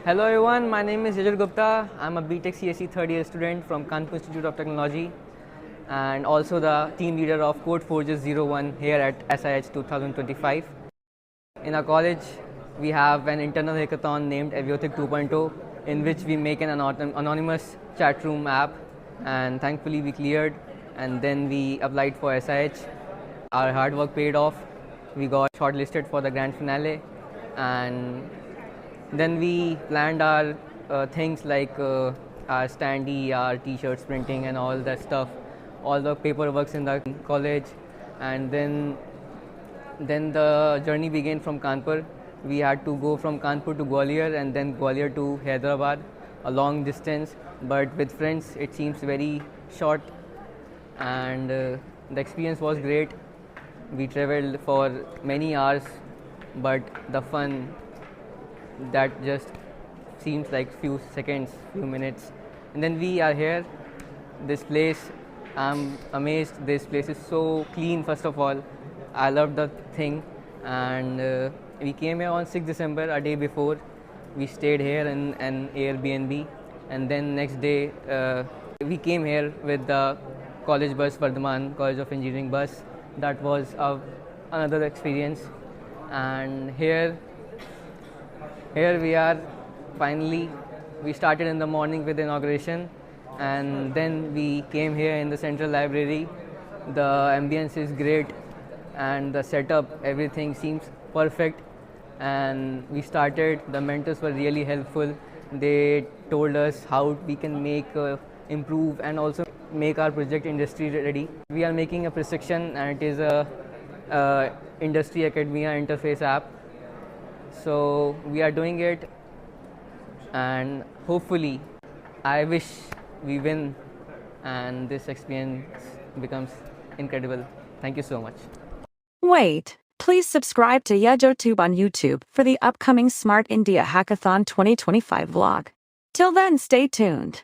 Hello everyone, my name is Yajur. I'm a BTech CSE third year student from Kanpur Institute of Technology and also the team leader of Code Forges 01 here at SIH 2025. In our college, we have an internal hackathon named Aviothic 2.0 in which we make an anonymous chat room app, and thankfully we cleared, and then we applied for SIH. Our hard work paid off. We got shortlisted for the grand finale, and then we planned our things like our standee, our t-shirts printing and all that stuff, all the paperwork in the college, and then the journey began from Kanpur. We had to go from Kanpur to Gwalior and then Gwalior to Hyderabad, a long distance, but with friends it seems very short, and the experience was great. We traveled for many hours, but the fun that just seems like few seconds, few minutes, and then we are here. This place, I'm amazed. This place is so clean. First of all, I love the thing, and we came here on 6th December, a day before. We stayed here in an Airbnb, and then next day we came here with the college bus, Vardhaman College of Engineering bus. That was another experience, and here we are finally. We started in the morning with inauguration, and then we came here in the central library. The ambience is great, and the setup, everything seems perfect. And we started, the mentors were really helpful. They told us how we can make, improve, and also make our project industry ready. We are making a precision, and it is a industry academia interface app. So we are doing it, and hopefully I wish we win and this experience becomes incredible. Thank you so much. Wait, please subscribe to Yajur on YouTube for the upcoming Smart India Hackathon 2025 vlog. Till then, stay tuned.